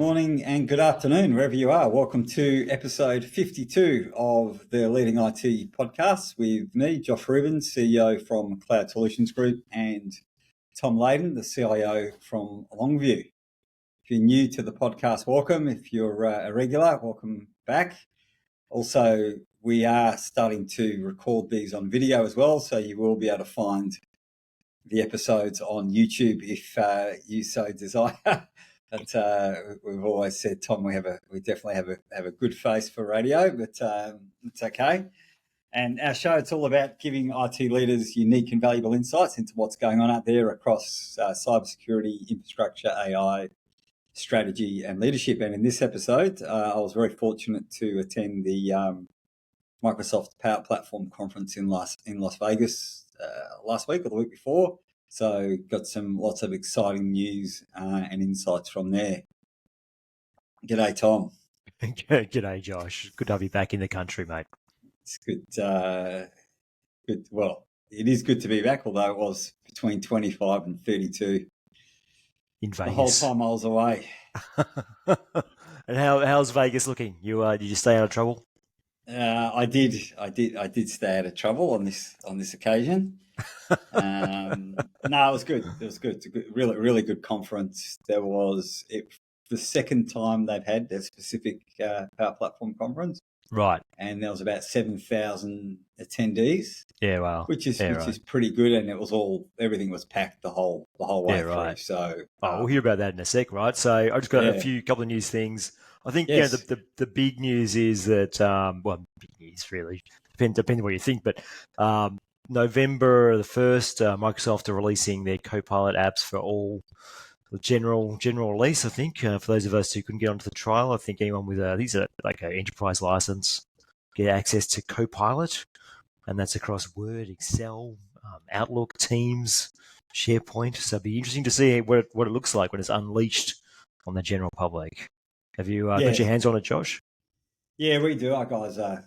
morning and good afternoon, wherever you are. Welcome to episode 52 of the Leading IT podcast with me, Josh Rubin, CEO from Cloud Solutions Group, and Tom Layden, the CIO from Longview. If you're new to the podcast, welcome. If you're a regular, welcome back. Also, we are starting to record these on video as well, so you will be able to find the episodes on YouTube if you so desire. But we've always said, Tom, we definitely have a good face for radio, but it's okay. And our show, it's all about giving IT leaders unique and valuable insights into what's going on out there across cybersecurity, infrastructure, AI, strategy, and leadership. And in this episode, I was very fortunate to attend the Microsoft PowerPlatform conference in Las Vegas last week or the week before. So got lots of exciting news and insights from there. G'day, Tom. G'day, Josh. Good to have you back in the country, mate. It's good. Good. Well, it is good to be back, although it was between 25 and 32 in Vegas. The whole time I was away. And how's Vegas looking? Did you stay out of trouble? I did stay out of trouble on this occasion. No, it was good. It was good. It's a good, really good conference. The second time they've had their specific Power Platform conference. Right. And there was about 7,000 attendees. Yeah, wow. Which is pretty good, and everything was packed the whole way through. So we'll hear about that in a sec, right? So I just got a couple of news things. I think the big news is that big news really depends on what you think, but November the 1st, Microsoft are releasing their Copilot apps for all the general release. I think for those of us who couldn't get onto the trial, I think anyone with these are like an enterprise license get access to Copilot, and that's across Word, Excel, Outlook, Teams, SharePoint. So it'd be interesting to see what it looks like when it's unleashed on the general public. Have you got your hands on it, Josh? Yeah, we do. Our guys are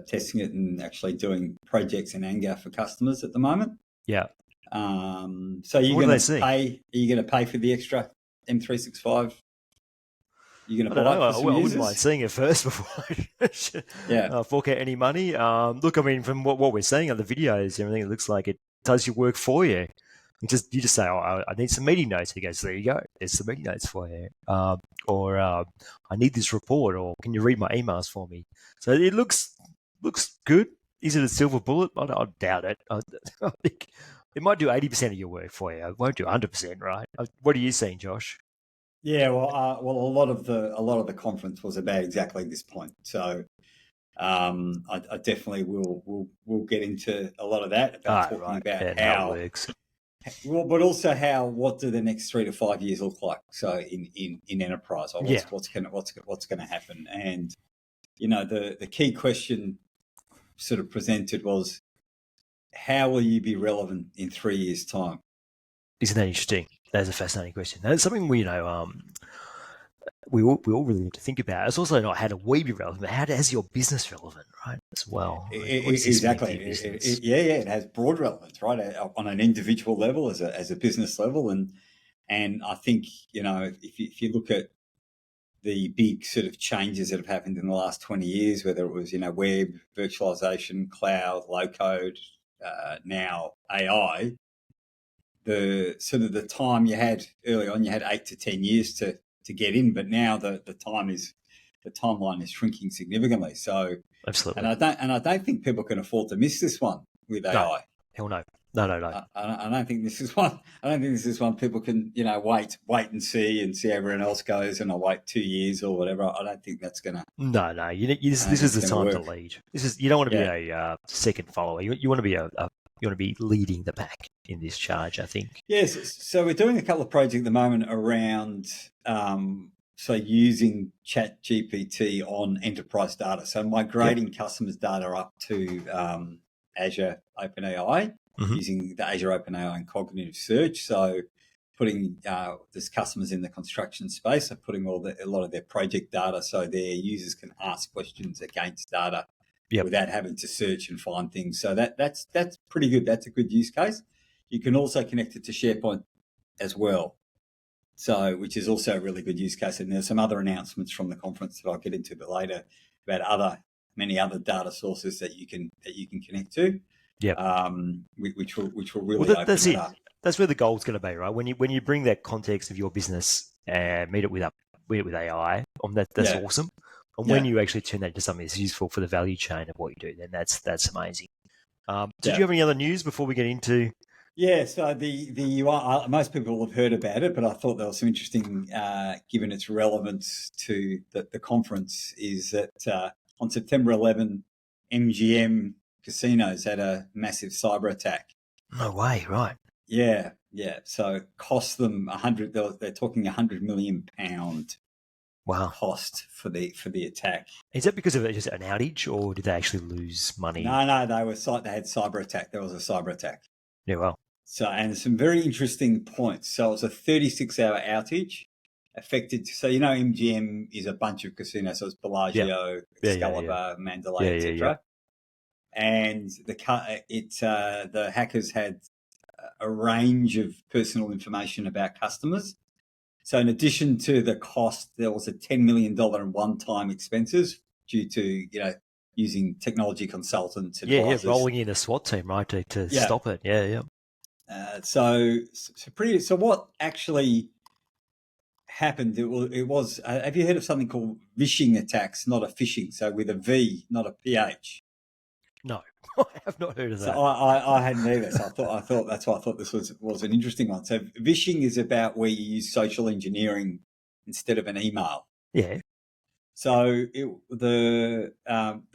testing it and actually doing projects in anger for customers at the moment. Yeah. So you're going to pay? Are you going to pay for the extra M365? You're going to buy it for some I wouldn't mind seeing it first before I fork out any money. Look, I mean, from what we're seeing on the videos, everything, it looks like it does your work for you. You just say, I need some meeting notes. He goes, there you go. There's some meeting notes for you. Or I need this report, or can you read my emails for me? So it looks good. Is it a silver bullet? I doubt it. I think it might do 80% of your work for you. It won't do 100%, right? What are you seeing, Josh? Yeah, well, a lot of the conference was about exactly this point. So I definitely will get into a lot of that about talking about how it works. Well, but also what do the next 3 to 5 years look like? So in enterprise, or what's going to happen? And the key question sort of presented was, how will you be relevant in 3 years' time? Isn't that interesting? That's a fascinating question. That's something we all really need to think about. It's also not how do we be relevant, but how is your business relevant, right? As well. Exactly. It has broad relevance, right? On an individual level, as a business level, and I think if you look at the big sort of changes that have happened in the last 20 years, whether it was web, virtualization, cloud, low code, now AI. The sort of the time you had early on, you had 8 to 10 years to get in, but now the timeline is shrinking significantly. So absolutely, and I don't think people can afford to miss this one with AI. Hell no. I don't think this is one. I don't think this is one people can wait and see how everyone else goes, and I'll wait 2 years or whatever. I don't think that's gonna. No. This is the time to lead. You don't want to be a second follower. You want to be you want to be leading the pack in this charge, I think. Yes. So we're doing a couple of projects at the moment around using ChatGPT on enterprise data. So migrating customers' data up to Azure OpenAI, using the Azure OpenAI and cognitive search. So putting there's customers in the construction space, so putting a lot of their project data so their users can ask questions against data. Without having to search and find things. So that's pretty good. That's a good use case. You can also connect it to SharePoint as well. So, which is also a really good use case. And there's some other announcements from the conference that I'll get into a bit later about many other data sources that you can connect to. Yeah. Which will really open that's it it. up. That's where the goal's going to be, right? When you bring that context of your business and meet it with AI, that's awesome. And when you actually turn that into something that's useful for the value chain of what you do, then that's amazing. Did you have any other news before we get into? Yeah, so the UI, most people will have heard about it, but I thought there was some interesting, given its relevance to the conference, is that on September 11, MGM casinos had a massive cyber attack. No way, right? Yeah. So it cost them they're talking £100 million wow cost for the attack. Is that because of just an outage, or did they actually lose money? No, they had cyber attack. There was a cyber attack. Yeah, well. So, and some very interesting points. So it was a 36-hour outage affected. So, MGM is a bunch of casinos. So it's Bellagio, Excalibur, Mandalay, etc. And the hackers had a range of personal information about customers. So in addition to the cost, there was a $10 million in one-time expenses due to, using technology consultants. Rolling in a SWAT team, right, to stop it. So what actually happened? It was. Have you heard of something called vishing attacks? Not a phishing, so with a V, not a PH. No, I have not heard of that. So I hadn't either. So I thought that's why I thought this was an interesting one. So vishing is about where you use social engineering instead of an email. Yeah. So the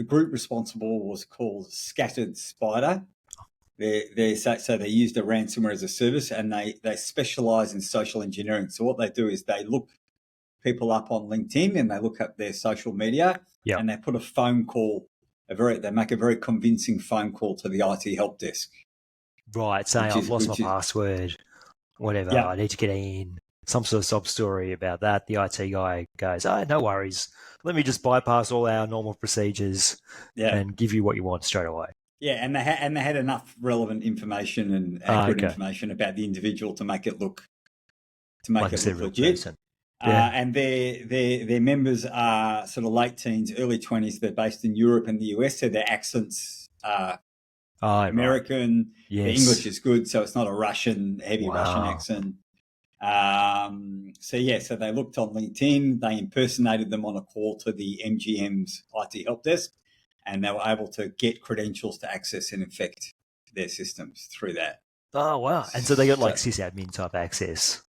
group responsible was called Scattered Spider. They used a ransomware as a service, and they specialize in social engineering. So what they do is they look people up on LinkedIn and they look up their social media, and they put a phone call. They make a very convincing phone call to the IT help desk. Right, saying I've lost my password, whatever. I need to get in. Some sort of sob story about that. The IT guy goes, no worries. Let me just bypass all our normal procedures and give you what you want straight away. Yeah, and they had enough relevant information and accurate information about the individual to make it look legit. And their members are sort of late teens, early 20s. They're based in Europe and the US, so their accents are American. Right. Yes. The English is good, so it's not a heavy Russian accent. So they looked on LinkedIn. They impersonated them on a call to the MGM's IT help desk, and they were able to get credentials to access and infect their systems through that. Oh, wow. And so they got like sysadmin type access.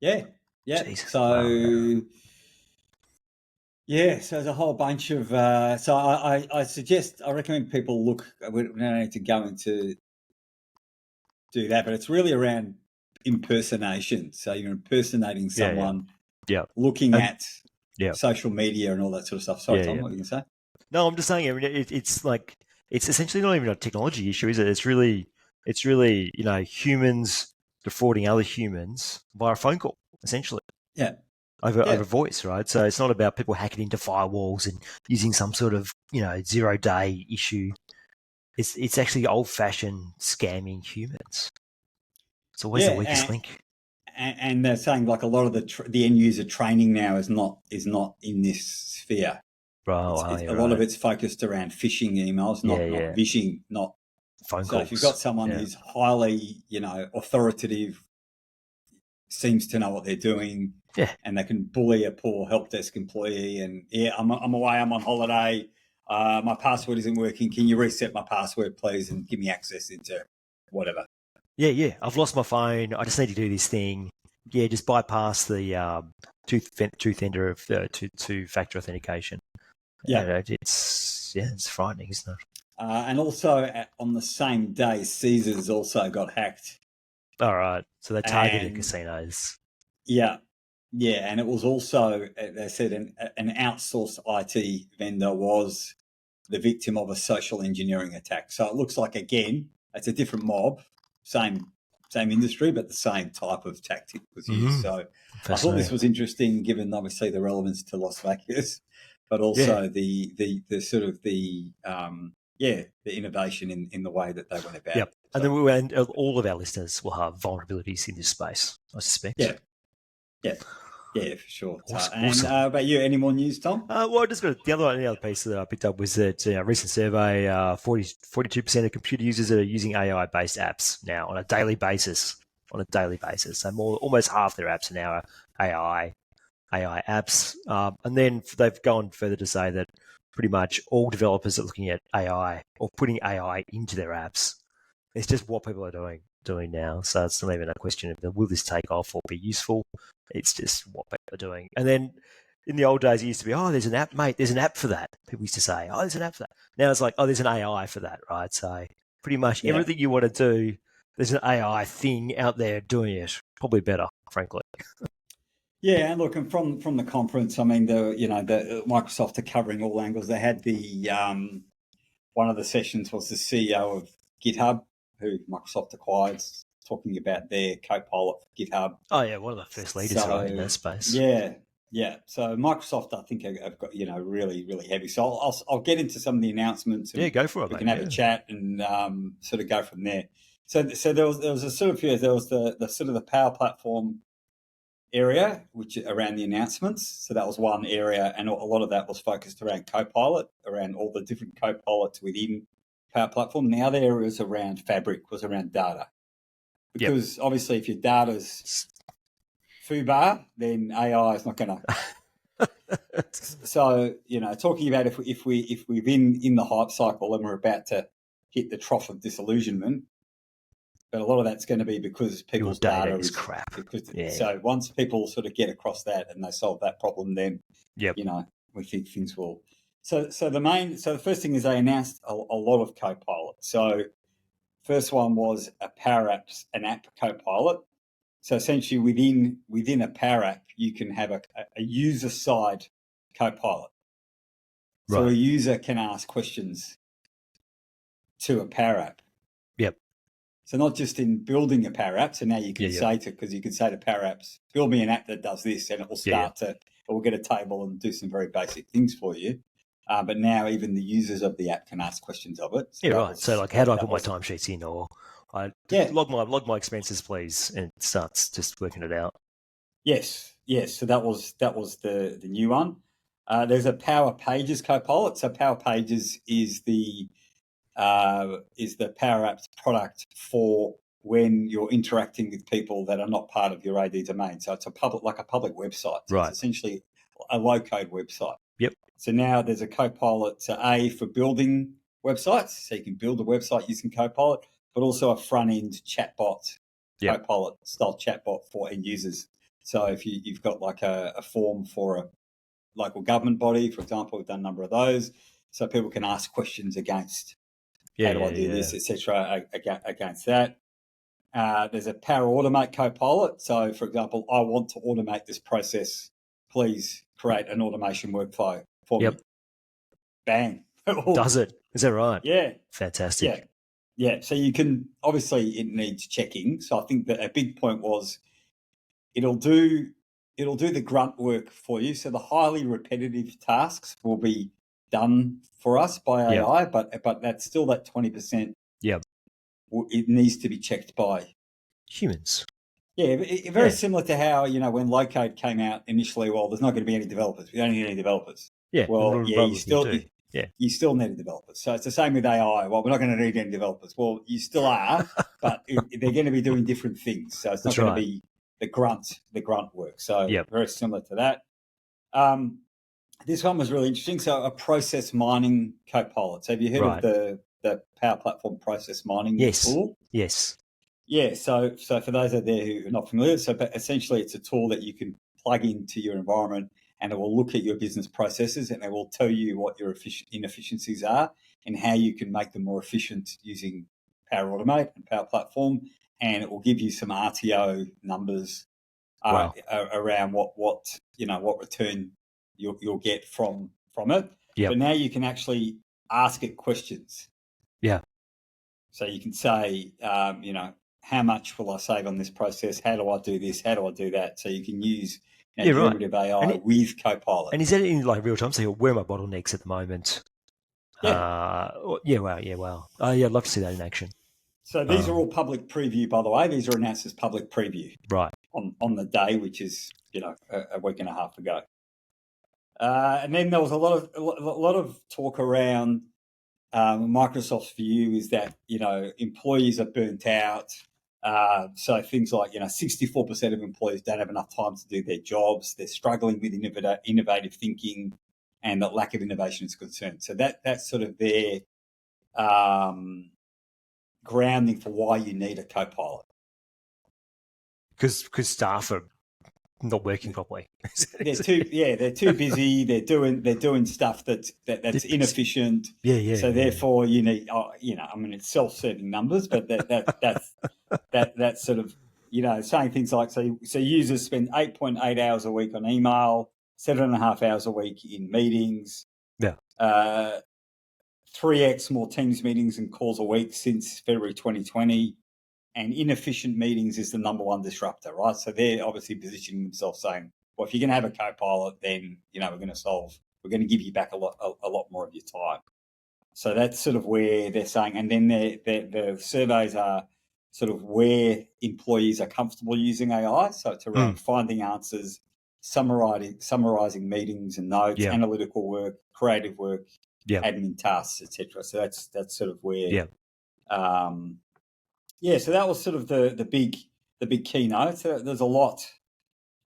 Yeah. Jeez. So, so there's a whole bunch of... so I recommend people look... We don't need to go into do that, but it's really around impersonation. So you're impersonating someone, looking at social media and all that sort of stuff. Sorry, Tom, what were you going to say? No, I'm just saying. I mean, it's like it's essentially not even a technology issue, is it? It's really humans defrauding other humans via a phone call, essentially. Yeah. Over voice, right? So it's not about people hacking into firewalls and using some sort of 0-day issue. It's actually old-fashioned scamming humans. It's always the weakest link. And they're saying like a lot of the end user training now is not in this sphere. Right. A lot of it's focused around phishing emails, not vishing, not phone calls. So if you've got someone who's highly, authoritative, seems to know what they're doing, and they can bully a poor help desk employee, and I'm away, I'm on holiday, my password isn't working. Can you reset my password, please, and give me access into whatever? Yeah. I've lost my phone. I just need to do this thing. Yeah, just bypass the two-factor authentication. Yeah, it's frightening, isn't it? And also on the same day, Caesars also got hacked. All right, so they targeted casinos. Yeah, and it was also, they said, an outsourced IT vendor was the victim of a social engineering attack. So it looks like, again, it's a different mob, same industry, but the same type of tactic was used. So I thought this was interesting, given obviously the relevance to Las Vegas, but also the sort of the innovation in the way that they went about it. So. And all of our listeners will have vulnerabilities in this space, I suspect. Yeah. Yeah, for sure. Awesome. And about you, any more news, Tom? Well, I just got the other piece that I picked up was that a recent survey, 42% of computer users are using AI-based apps now on a daily basis. So almost half their apps are now are AI apps. And then they've gone further to say that pretty much all developers are looking at AI or putting AI into their apps. It's just what people are doing now. So it's not even a question of will this take off or be useful. It's just what people are doing. And then in the old days, it used to be, oh, there's an app, mate. There's an app for that. People used to say, oh, there's an app for that. Now it's like, oh, there's an AI for that, right? So pretty much everything you want to do, there's an AI thing out there doing it. Probably better, frankly. Yeah, and look, and from the conference, I mean, the Microsoft are covering all angles. They had the one of the sessions was the CEO of GitHub, who Microsoft acquired, talking about their Copilot for GitHub. Oh yeah, one of the first leaders in that space. Yeah. So Microsoft, I think, have got really really heavy. So I'll get into some of the announcements. And go for it. We can have a chat and sort of go from there. So there was a sort of there was the sort of the Power Platform area, which around the announcements. So that was one area, and a lot of that was focused around Copilot, around all the different Copilots within Power Platform. The other area was around Fabric, was around data, because obviously if your data's foobar, then AI is not going to. So talking about if we've in the hype cycle and we're about to hit the trough of disillusionment. But a lot of that's going to be because people's data is crap. So once people sort of get across that and they solve that problem, then we think things will. So the first thing is they announced a lot of Copilot. So first one was an app Copilot. So essentially within a Power App, you can have a user side Copilot. So a user can ask questions to a Power App. Yep. So not just in building a Power App. So now you can say to Power Apps, build me an app that does this, and it will start it will get a table and do some very basic things for you. But now even the users of the app can ask questions of it. So like, how do I put my timesheets in, or log my expenses, please, and it starts just working it out. Yes. So that was the new one. There's a Power Pages Copilot. So Power Pages is the Power Apps product for when you're interacting with people that are not part of your AD domain. So it's a public website. So it's essentially a low-code website. Yep. So now there's a Copilot for building websites. So you can build a website using Copilot, but also a front-end chatbot, Copilot style chatbot for end users. So if you've got like a form for a local government body, for example, we've done a number of those. So people can ask questions against how do I do this, etc. Against that. There's a Power Automate Copilot. So, for example, I want to automate this process. Please create an automation workflow for me. Bang. Does it? Is that right? Yeah. Fantastic. Yeah. So you can, obviously it needs checking. So I think that a big point was it'll do the grunt work for you. So the highly repetitive tasks will be done for us by AI, but that's still that 20%. Yeah. It needs to be checked by humans. Yeah, very similar to how, when low code came out initially, well, there's not going to be any developers. We don't need any developers. Yeah. Well, you still need developers. So it's the same with AI. Well, we're not going to need any developers. Well, you still are, but they're going to be doing different things. So it's not going to be the grunt work. So very similar to that. This one was really interesting. So a process mining Copilot. So have you heard of the Power Platform process mining tool? Yes. Yeah. So for those out there who are not familiar, but essentially it's a tool that you can plug into your environment, and it will look at your business processes, and it will tell you what your inefficiencies are and how you can make them more efficient using Power Automate and Power Platform, and it will give you some RTO numbers around what return you'll get from it. But now you can actually ask it questions. Yeah. So you can say, how much will I save on this process? How do I do this? How do I do that? So you can use generative AI with Copilot. And is that in like real time? So where are my bottlenecks at the moment? Yeah. Wow. Oh, yeah, I'd love to see that in action. So these are all public preview, by the way. These are announced as public preview, right? On the day, which is a week and a half ago. And then there was a lot of talk around Microsoft's view is that employees are burnt out. So things like 64% of employees don't have enough time to do their jobs. They're struggling with innovative thinking, and that lack of innovation is concerned. So that's sort of their grounding for why you need a co-pilot. Because staff are not working properly. They're too busy. They're doing stuff that's inefficient. Yeah. So therefore, you need. It's self-serving numbers, but that's sort of saying things like so users spend 8.8 hours a week on email, 7.5 hours a week in meetings. Yeah. 3x more Teams meetings and calls a week since February 2020. And inefficient meetings is the number one disruptor, right? So they're obviously positioning themselves saying, well, if you're going to have a co-pilot, then, we're going to give you back a lot more of your time. So that's sort of where they're saying, and then the surveys are sort of where employees are comfortable using AI. So it's around finding answers, summarizing meetings and notes, analytical work, creative work, admin tasks, etc. So that's sort of where, so that was sort of the big keynote. So there's a lot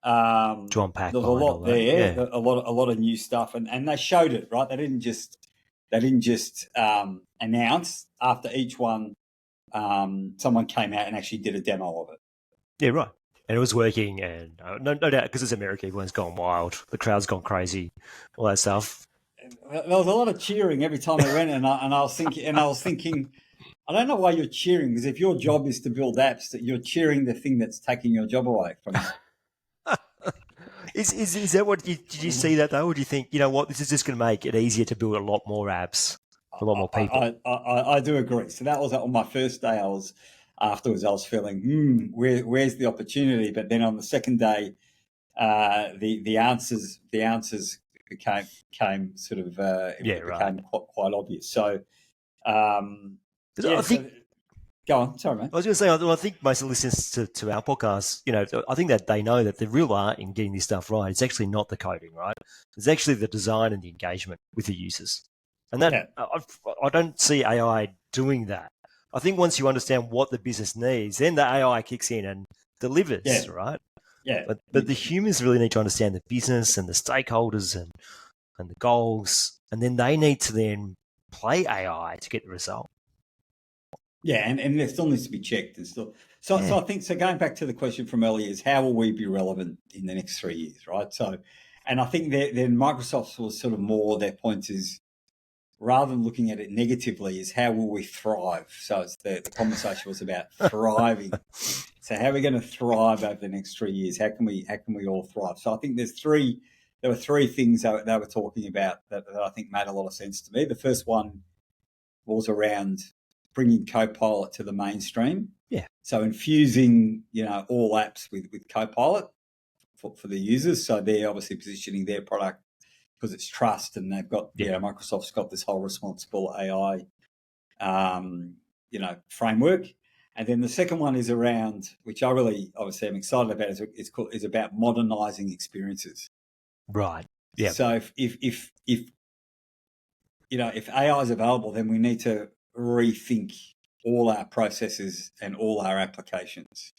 to unpack. There's a lot there, a lot of new stuff, and they showed it, right? They didn't just announce after each one. Someone came out and actually did a demo of it. Yeah, right. And it was working, and no doubt because it's America, everyone's gone wild. The crowd's gone crazy, all that stuff. There was a lot of cheering every time I went, and I was thinking. I don't know why you're cheering, because if your job is to build apps, that you're cheering the thing that's taking your job away from you. Is that what did you see that though, or do you think what, this is just going to make it easier to build a lot more apps for a lot more people? I do agree. So that was on my first day. Afterwards I was feeling where's the opportunity, but then on the second day, the answers became sort of became quite obvious. So. Go on. Sorry, mate. I was going to say, I think most of the listeners to our podcast, I think that they know that the real art in getting this stuff right, it's actually not the coding, right? It's actually the design and the engagement with the users. And that I don't see AI doing that. I think once you understand what the business needs, then the AI kicks in and delivers, right? Yeah. But the humans really need to understand the business and the stakeholders and the goals, and then they need to then play AI to get the result. Yeah, and there still needs to be checked and still. So I think going back to the question from earlier is how will we be relevant in the next 3 years, right? So, and I think then Microsoft's was sort of more their point is rather than looking at it negatively is how will we thrive? So it's the conversation was about thriving. So how are we going to thrive over the next 3 years? How can we all thrive? So I think there were three things they were talking about that I think made a lot of sense to me. The first one was around bringing Copilot to the mainstream. Yeah. So infusing, all apps with Copilot for the users. So they're obviously positioning their product because it's trust, and they've got, Microsoft's got this whole responsible AI, framework. And then the second one is around, which I really obviously am excited about, is about modernizing experiences. Right. Yeah. So if AI is available, then we need to rethink all our processes and all our applications.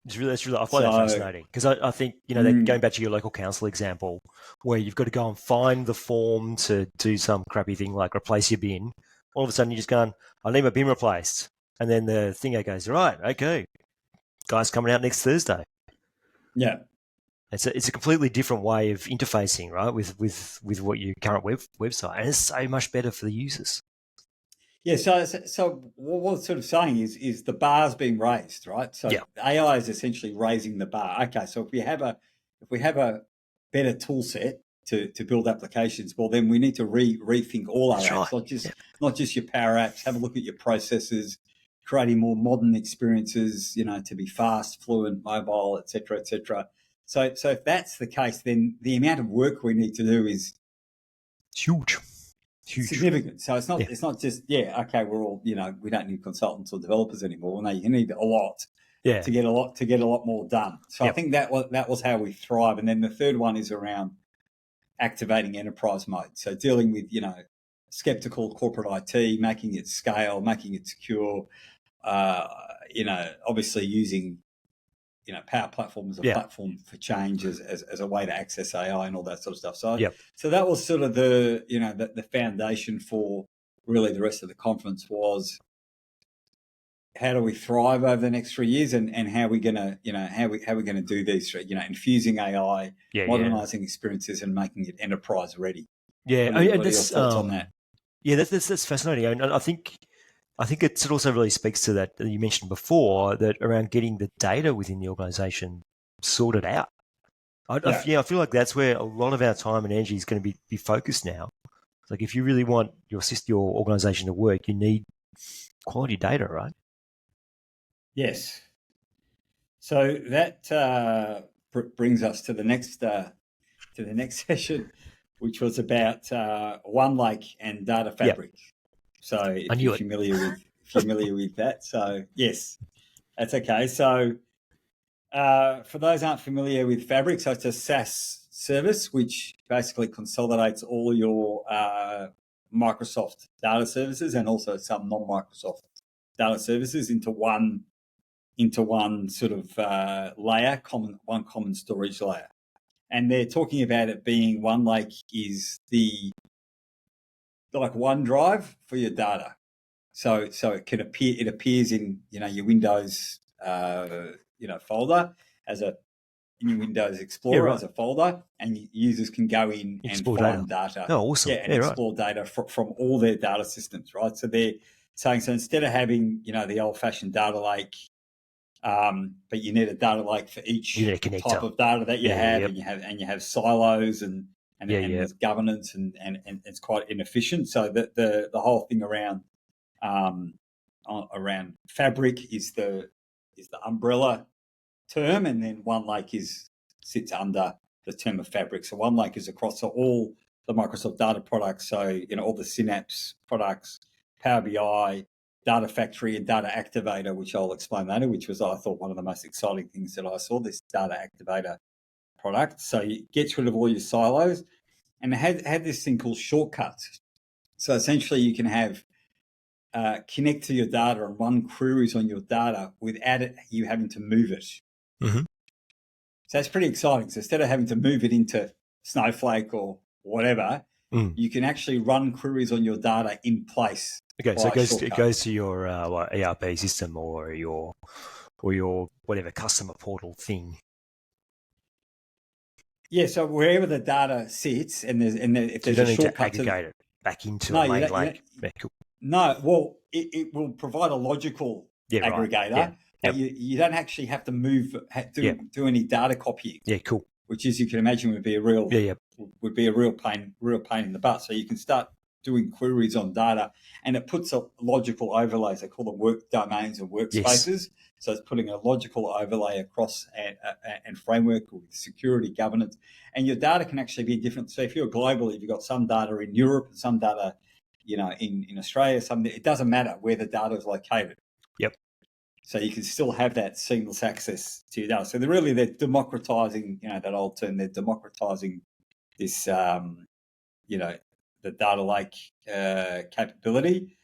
It's really I find that fascinating because I think that going back to your local council example, where you've got to go and find the form to do some crappy thing like replace your bin. All of a sudden, you're just going, I need my bin replaced, and then the thing goes, right, okay, guy's coming out next Thursday. Yeah. It's a completely different way of interfacing, right, with what your current website, and it's so much better for the users. Yeah, so what it's sort of saying is the bar's being raised, right? So AI is essentially raising the bar. Okay, so if we have a better tool set to build applications, well then we need to rethink all our apps, not just your power apps. Have a look at your processes, creating more modern experiences, to be fast, fluent, mobile, etc., etc. So if that's the case, then the amount of work we need to do is huge. Huge. Significant. So it's not just, okay, we're all, we don't need consultants or developers anymore. No, you need a lot to get a lot more done. So I think that was how we thrive. And then the third one is around activating enterprise mode. So dealing with, skeptical corporate IT, making it scale, making it secure, obviously using, PowerPlatform as a platform for change as a way to access AI and all that sort of stuff. So that was sort of the foundation for really the rest of the conference was how do we thrive over the next 3 years and how are we going to, how are we going to do these, infusing AI, modernizing experiences and making it enterprise ready. Yeah. What are your thoughts on that? Yeah, that's fascinating. And I think it also really speaks to that you mentioned before, that around getting the data within the organization sorted out. I feel like that's where a lot of our time and energy is going to be focused now. Like if you really want your organization to work, you need quality data, right? Yes. So that brings us to the next session, which was about OneLake and Data Fabric. So if you're familiar with that, so yes, that's okay. So for those aren't familiar with Fabric, so it's a SaaS service which basically consolidates all your Microsoft data services and also some non-Microsoft data services into one sort of layer, one common storage layer. And they're talking about it being OneLake is like OneDrive for your data. So it appears in your Windows folder as in your Windows Explorer as a folder, and users can go in and find data. Oh, awesome! And explore data from all their data systems, right? So they're saying, so instead of having the old-fashioned data lake, but you need a data lake for each type of data that you have, and you have silos and there's governance and it's quite inefficient. So the whole thing around Fabric is the umbrella term, and then OneLake sits under the term of Fabric. So OneLake is across all the Microsoft data products, so all the Synapse products, Power BI, Data Factory, and Data Activator, which I'll explain later, which was, I thought, one of the most exciting things that I saw, this Data Activator product. So it gets rid of all your silos, and it had this thing called shortcuts. So essentially you can have connect to your data and run queries on your data without you having to move it. Mm-hmm. So that's pretty exciting. So instead of having to move it into Snowflake or whatever, you can actually run queries on your data in place. Okay, so it goes to your ERP system or your whatever customer portal thing. Yeah, so wherever the data sits, if there's a shortcut to aggregate it back into a main lake. No, well, it will provide a logical aggregator. Right. But you don't actually have to do any data copying. Yeah, cool. Which, as you can imagine, would be a real pain in the butt. So you can start doing queries on data, and it puts a logical overlays. They call them work domains and workspaces. Yes. So it's putting a logical overlay across and framework with security governance. And your data can actually be different. So if you're global, if you've got some data in Europe, some data, in Australia, it doesn't matter where the data is located. Yep. So you can still have that seamless access to your data. So they're democratizing, that old term, they're democratizing this, the data lake capability.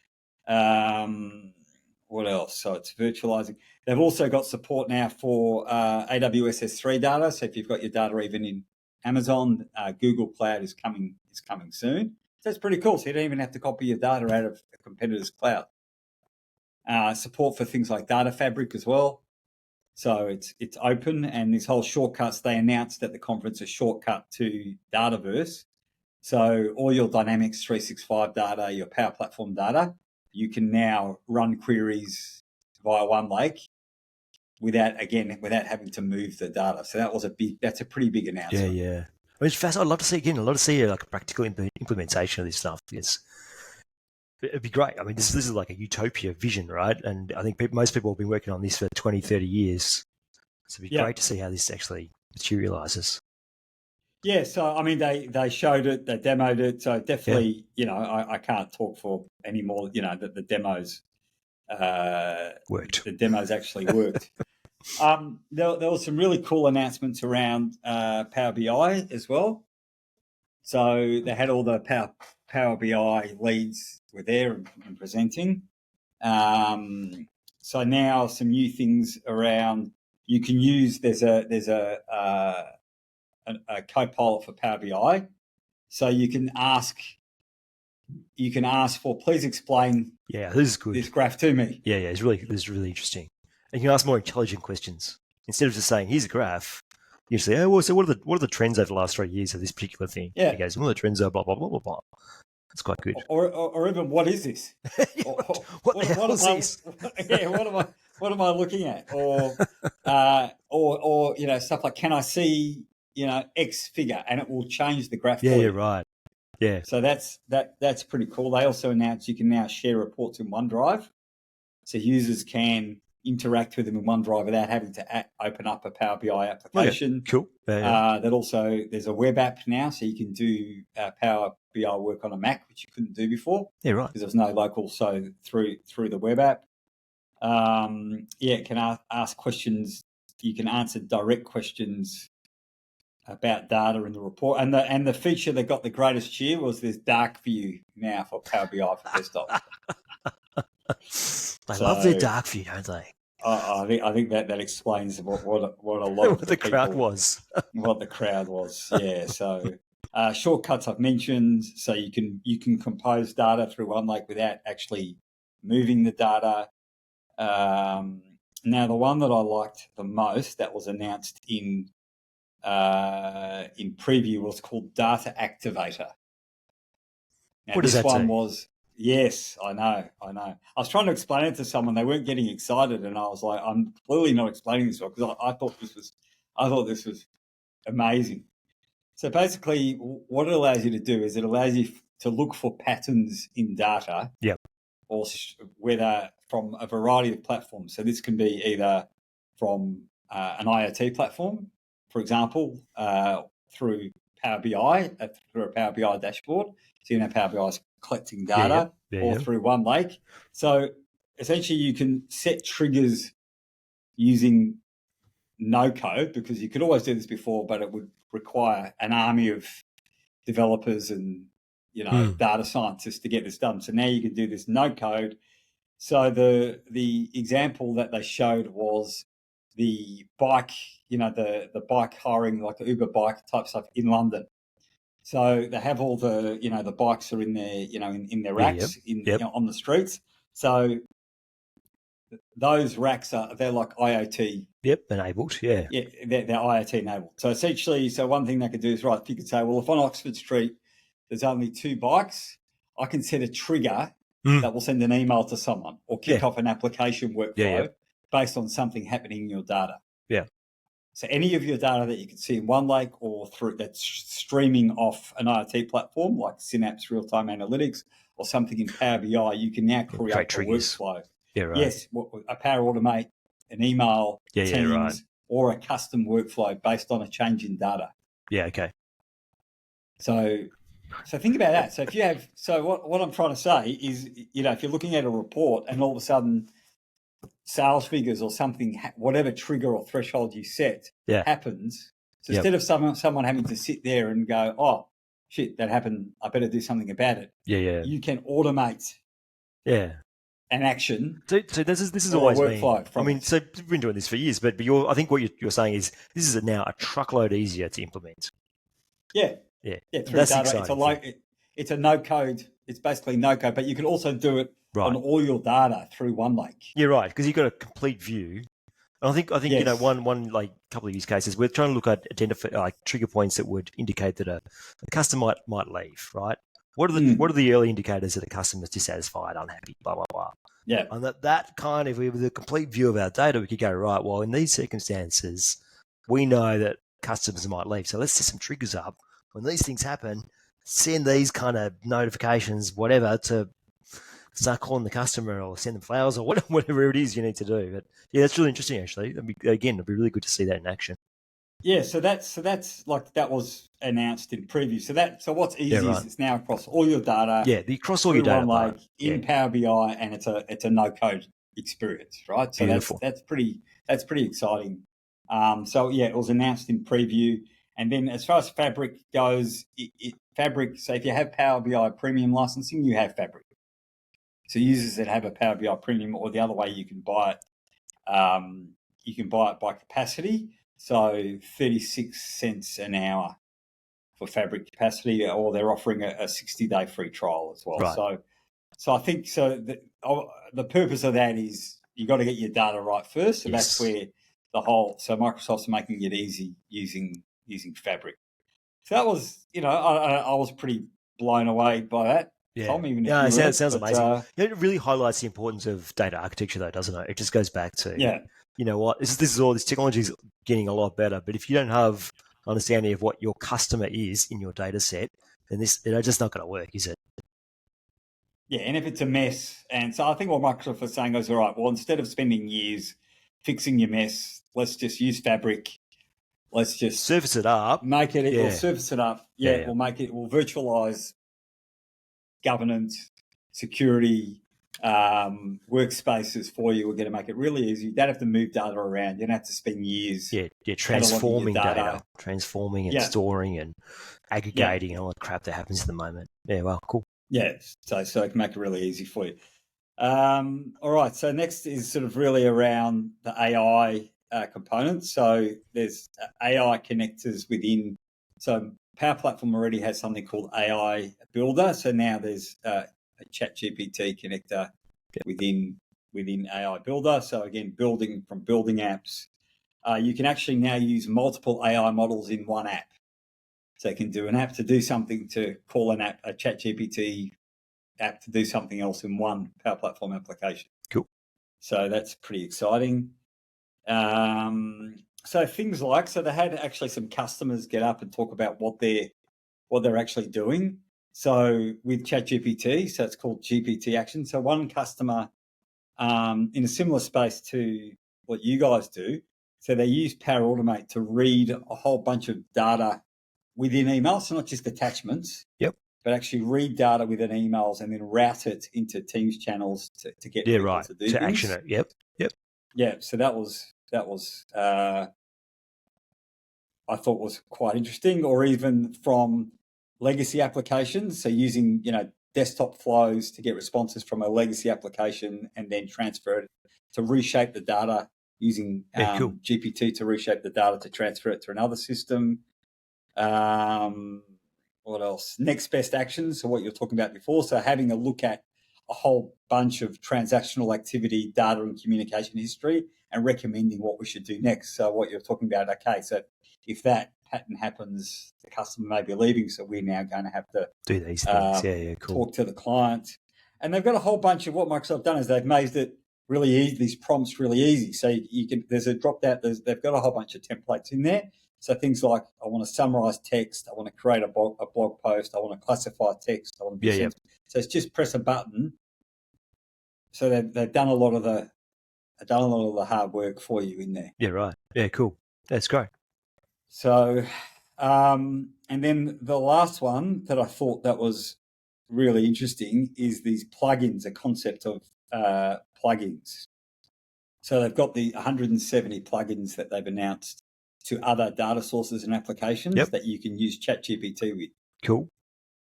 What else? So it's virtualizing. They've also got support now for AWS S3 data. So if you've got your data even in Amazon, Google Cloud is coming soon. So it's pretty cool. So you don't even have to copy your data out of a competitor's cloud. Support for things like Data Fabric as well. So it's open, and this whole shortcuts, they announced at the conference a shortcut to Dataverse. So all your Dynamics 365 data, your Power Platform data, you can now run queries via OneLake without having to move the data. So that's a pretty big announcement. Yeah. Well, it's fascinating. I'd love to see like a practical implementation of this stuff. It'd be great. I mean, this is like a utopia vision, right? And I think most people have been working on this for 20, 30 years. So it'd be great to see how this actually materializes. Yeah, so I mean, they showed it, they demoed it, so definitely, I can't talk for any more. That the demos Worked. Actually worked. There was some really cool announcements around Power BI as well. So they had all the Power BI leads were there and presenting. So now some new things around. You can use there's a co-pilot for Power BI, so you can ask for, please explain. Yeah, this is good. This graph to me. Yeah, this is really interesting. And you can ask more intelligent questions instead of just saying, "Here's a graph." You say, "Oh, well, so what are the trends over the last 3 years of this particular thing?" Yeah. And he goes, "Well, the trends are blah blah blah blah blah." That's quite good. Or even, what is this? What the hell is this? Yeah, what am I looking at? Or stuff like, can I see X figure, and it will change the graph. Yeah, right. Yeah. So that's pretty cool. They also announced you can now share reports in OneDrive, so users can interact with them in OneDrive without having to open up a Power BI application. Okay. Cool. That also, there's a web app now, so you can do Power BI work on a Mac, which you couldn't do before. Yeah, right. Because there's no local, so through the web app. It can ask questions. You can answer direct questions about data in the report, and the feature that got the greatest cheer was this dark view now for Power BI for desktop. They love their dark view, don't they? I think that explains what a lot what of the crowd was. What the crowd was, yeah. So shortcuts I've mentioned, so you can compose data through OneLake without actually moving the data. Now the one that I liked the most that was announced in preview was called Data Activator. Now, what does that one say? was, yes, I know. I was trying to explain it to someone; they weren't getting excited, and I was like, "I'm clearly not explaining this well," because I thought this was amazing. So basically, what it allows you to do is it allows you to look for patterns in data. Yep. Or whether from a variety of platforms. So this can be either from an IoT platform, for example, through Power BI, through a Power BI dashboard. So Power BI is collecting data, or through OneLake. So essentially, you can set triggers using no code, because you could always do this before, but it would require an army of developers and data scientists to get this done. So now you can do this no code. So the example that they showed was the bike, the bike hiring, like the Uber bike type stuff in London. So they have all the the bikes are in their in their racks on the streets. So those racks they're like IoT. Yep, enabled. Yeah. Yeah, they're IoT enabled. So essentially, one thing they could do is, right, you could say, well, if on Oxford Street there's only 2 bikes, I can set a trigger that will send an email to someone or kick off an application workflow based on something happening in your data. Yeah. So any of your data that you can see in OneLake or through that's streaming off an IoT platform like Synapse Real-Time Analytics or something in Power BI, you can now create a workflow. Yeah, right. Yes, a Power Automate, an email, Teams, right. or a custom workflow based on a change in data. Yeah, okay. So think about that. So if you have, what I'm trying to say is, if you're looking at a report and all of a sudden sales figures or something, whatever trigger or threshold you set happens. So instead of someone having to sit there and go, oh shit, that happened, I better do something about it. Yeah. You can automate. Yeah. An action. So this is always been. I mean, so we've been doing this for years, but I think what you're saying is this is now a truckload easier to implement. Yeah. Through that's data. exciting. It's a no code. It's basically no code, but you can also do it on all your data through OneLake. You're right, because you've got a complete view. And I think one like couple of use cases we're trying to look at identify trigger points that would indicate that a customer might leave. Right. What are the early indicators that a customer is dissatisfied, unhappy, blah blah blah. Yeah. And that kind of, with a complete view of our data, we could go, right, well, in these circumstances, we know that customers might leave. So let's set some triggers up. When these things happen, send these kind of notifications, whatever, to start calling the customer or send them flowers or whatever it is you need to do. But yeah, that's really interesting, actually. It'd be really good to see that in action. Yeah, so that's like that was announced in preview. So what's easy is it's now across all your data. Yeah, across all through your data one lake in Power BI, and it's a no code experience, right? So Beautiful. that's pretty exciting. So yeah, it was announced in preview, and then as far as Fabric goes, Fabric. So if you have Power BI Premium licensing, you have Fabric. So users that have a Power BI Premium, or the other way, you can buy it. You can buy it by capacity. So 36 cents an hour for Fabric capacity, or they're offering a 60-day free trial as well. Right. So I think the purpose of that is you got to get your data right first. So that's where so Microsoft's making it easy using Fabric. So that was, I was pretty blown away by that. Yeah, Tom, even if it sounds amazing. It really highlights the importance of data architecture, though, doesn't it? It just goes back to, you know what, this technology is getting a lot better, but if you don't have understanding of what your customer is in your data set, then it's just not going to work, is it? Yeah, and if it's a mess, and so I think what Microsoft is saying is, all right, well, instead of spending years fixing your mess, let's just use Fabric. Let's just surface it up. Make it, yeah. We'll surface it up. Yeah, we'll make it, we'll virtualize governance, security, workspaces for you. We're going to make it really easy. You don't have to move data around. You don't have to spend years. Yeah, transforming data, transforming and storing and aggregating and all the crap that happens at the moment. Yeah, well, cool. Yeah, so it can make it really easy for you. All right, so next is sort of really around the AI components. So there's AI connectors within. So Power Platform already has something called AI Builder. So now there's a ChatGPT connector within AI Builder. So again, building apps. You can actually now use multiple AI models in one app. So you can do an app to do something, to call an app, a ChatGPT app to do something else in one Power Platform application. Cool. So that's pretty exciting. So things like, so they had actually some customers get up and talk about what they're actually doing. So with ChatGPT, so it's called GPT Action. So one customer in a similar space to what you guys do, so they use Power Automate to read a whole bunch of data within emails, so not just attachments. Yep. But actually read data within emails and then route it into Teams channels to get people to do things. Action it. Yep. Yeah. So that was I thought was quite interesting. Or even from legacy applications, so using desktop flows to get responses from a legacy application and then transfer it to reshape the data using GPT to reshape the data to transfer it to another system. What else? Next best actions, so what you're talking about before. So having a look at a whole bunch of transactional activity, data and communication history, and recommending what we should do next. So what you're talking about, okay, so if that pattern happens, the customer may be leaving, so we're now going to have to do these things. Cool. Talk to the client. And they've got a whole bunch of what Microsoft have done is they've made it really easy, these prompts really easy. So there's a drop down, they've got a whole bunch of templates in there. So things like, I want to summarize text, I want to create a blog post, I want to classify text, I want to So it's just press a button. So they've done a lot of the hard work for you in there. Yeah, right. Yeah, cool. That's great. So, and then the last one that I thought that was really interesting is these plugins, a concept of plugins. So they've got the 170 plugins that they've announced to other data sources and applications that you can use ChatGPT with. Cool.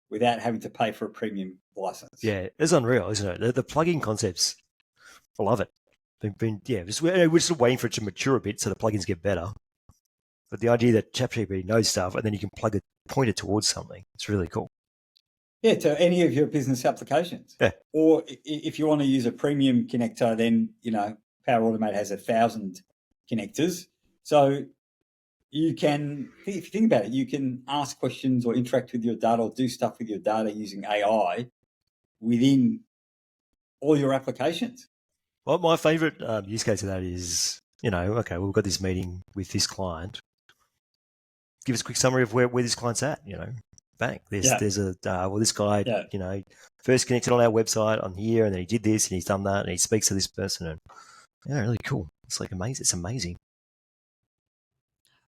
Without having to pay for a premium license. Yeah, it's unreal, isn't it? The plugin concepts, I love it. We're just waiting for it to mature a bit so the plugins get better. But the idea that ChatGPT knows stuff and then you can point it towards something, it's really cool. Yeah, to any of your business applications. Yeah. Or if you want to use a premium connector, then, Power Automate has 1,000 connectors. So you can, if you think about it, you can ask questions or interact with your data or do stuff with your data using AI within all your applications. Well, my favorite use case of that is, okay, we've got this meeting with this client. Give us a quick summary of where this client's at, bang. There's a, this guy, first connected on our website on here, and then he did this and he's done that and he speaks to this person. And really cool. It's like amazing. It's amazing.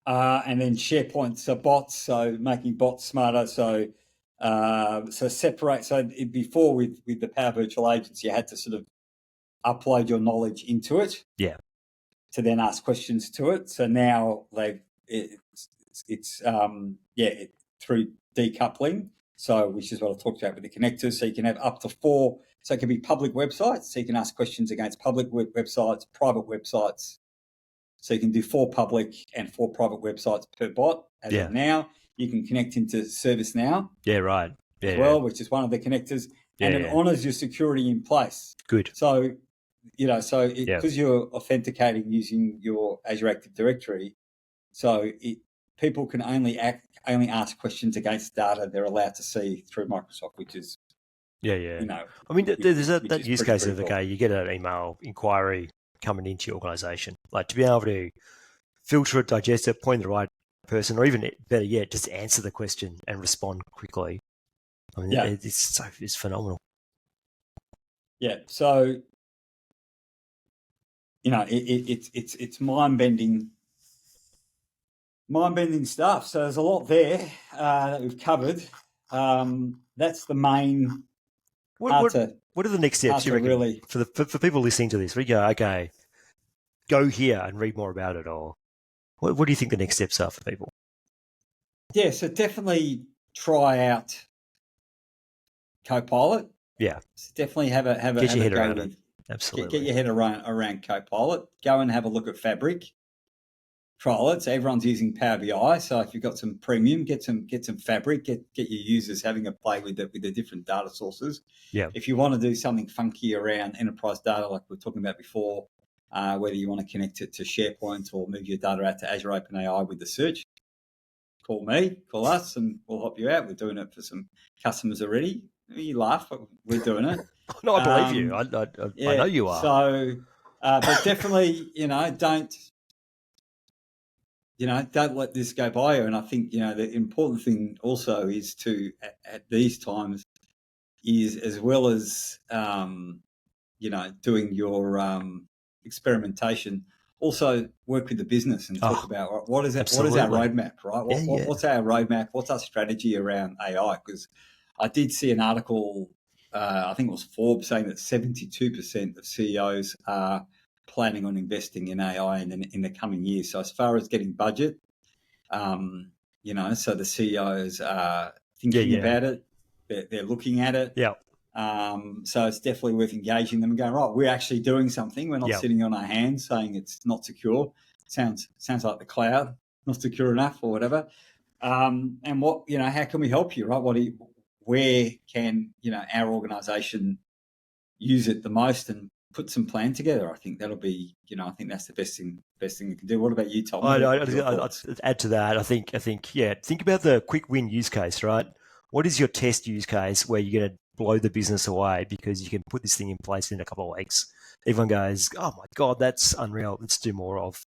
And then SharePoint, so bots, so making bots smarter. So separate. So before with the Power Virtual Agents, you had to sort of upload your knowledge into it. Yeah. To then ask questions to it. So now through decoupling. So which is what I talked about with the connectors. So you can have up to 4. So it can be public websites. So you can ask questions against public websites, private websites. So you can do 4 public and 4 private websites per bot. As of now, you can connect into ServiceNow. Yeah, right. Yeah, as well, which is one of the connectors, and it honors your security in place. Good. So, because you're authenticating using your Azure Active Directory, so people can only ask questions against data they're allowed to see through Microsoft, which is I mean, there's that use case of you get an email inquiry coming into your organization, like to be able to filter it, digest it, point the right person, or even better yet, just answer the question and respond quickly. I mean, it's phenomenal. Yeah. So, it's mind-bending stuff. So there's a lot there that we've covered. That's the main. What are the next steps you reckon really for people listening to this? We go, okay, go here and read more about it, or what do you think the next steps are for people? Yeah, so definitely try out Copilot. Yeah, so definitely have a get your head around it. Absolutely, get your head around Copilot. Go and have a look at Fabric. Trial it. So everyone's using Power BI. So if you've got some premium, get some Fabric. Get your users having a play with the different data sources. Yeah. If you want to do something funky around enterprise data, like we were talking about before, whether you want to connect it to SharePoint or move your data out to Azure OpenAI with the search, call me, call us, and we'll help you out. We're doing it for some customers already. You laugh, but we're doing it. No, I believe you. I know you are. So, but definitely, don't let this go by you. And I think, the important thing also is to, at these times, is as well as, doing your experimentation, also work with the business and talk about what is our roadmap, right? What's our roadmap? What's our strategy around AI? Because I did see an article, I think it was Forbes, saying that 72% of CEOs are planning on investing in AI in the coming years. So as far as getting budget, so the CEOs are thinking about it, they're looking at it. Yeah. So it's definitely worth engaging them and going, right, we're actually doing something. We're not sitting on our hands saying it's not secure. Sounds like the cloud, not secure enough or whatever. And how can we help you, right? Where can, our organisation use it the most and put some plan together? I think that'll be, I think that's the best thing we can do. What about you, Tom? I'd add to that. I think, think about the quick win use case, right? What is your test use case where you're going to blow the business away because you can put this thing in place in a couple of weeks? Everyone goes, oh my God, that's unreal. Let's do more of.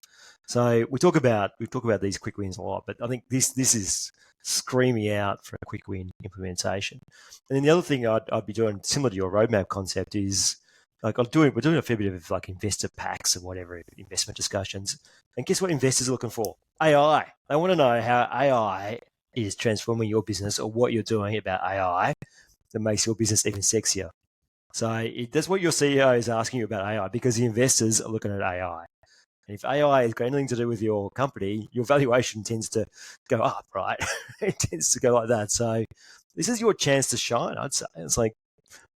So we talk about these quick wins a lot, but I think this is screaming out for a quick win implementation. And then the other thing I'd be doing, similar to your roadmap concept, is we're doing a fair bit of like investor packs and whatever, investment discussions. And guess what investors are looking for? AI. They want to know how AI is transforming your business or what you're doing about AI that makes your business even sexier. So that's what your CEO is asking you about AI, because the investors are looking at AI. And if AI has got anything to do with your company, your valuation tends to go up, right? It tends to go like that. So this is your chance to shine, I'd say. It's like,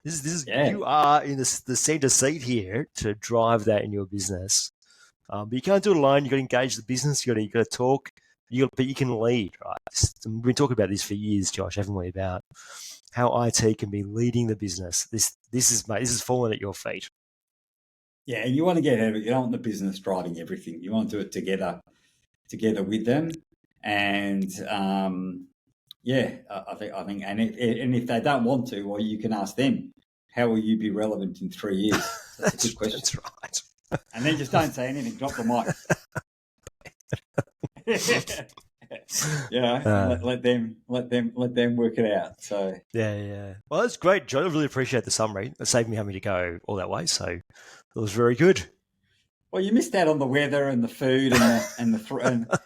this is you are in the center seat here to drive that in your business. But you can't do it alone. You've got to engage the business. You've got to talk. But you can lead, right? We've been talking about this for years, Josh, haven't we? About how IT can be leading the business. This is falling at your feet. Yeah, and you want to get ahead of it. You don't want the business driving everything. You want to do it together with them. And I think, and if they don't want to, well, you can ask them, how will you be relevant in 3 years? That's a good question. That's right. And then just don't say anything. Drop the mic. Let them work it out. So yeah. Well, that's great, John. I really appreciate the summary. It saved me having to go all that way. So it was very good. Well, you missed out on the weather and the food and the $300 or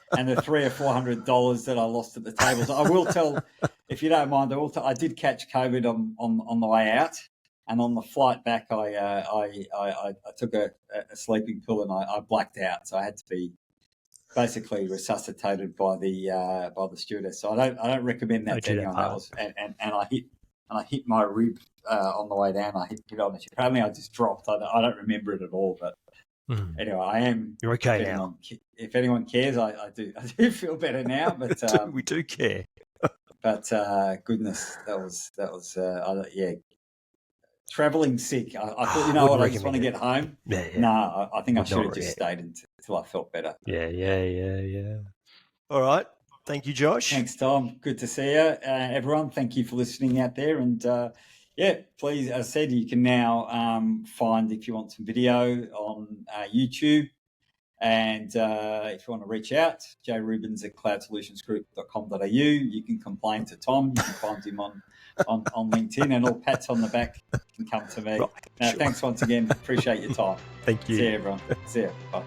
$400 that I lost at the tables. I will tell, if you don't mind, I did catch COVID on the way out, and on the flight back, I took a sleeping pill and I blacked out, so I had to be basically resuscitated by the stewardess. So I don't recommend that to anyone. That was and I hit my rib on the way down. I hit on it. Apparently, I just dropped. I don't remember it at all, but. Anyway, I am. You're okay now. If anyone cares, I do feel better now. But we do care. But goodness, that was traveling sick. I thought, you know what, I just want to get home. Yeah. No, I think I should have just stayed until I felt better. Yeah. All right. Thank you, Josh. Thanks, Tom. Good to see you, everyone. Thank you for listening out there, and. Please, as I said, you can now find, if you want some video, on YouTube. And if you want to reach out, jrubens@cloudsolutionsgroup.com.au. You can complain to Tom. You can find him on LinkedIn, and all pats on the back can come to me. Right, Thanks once again. Appreciate your time. Thank you. See you, everyone. See you. Bye.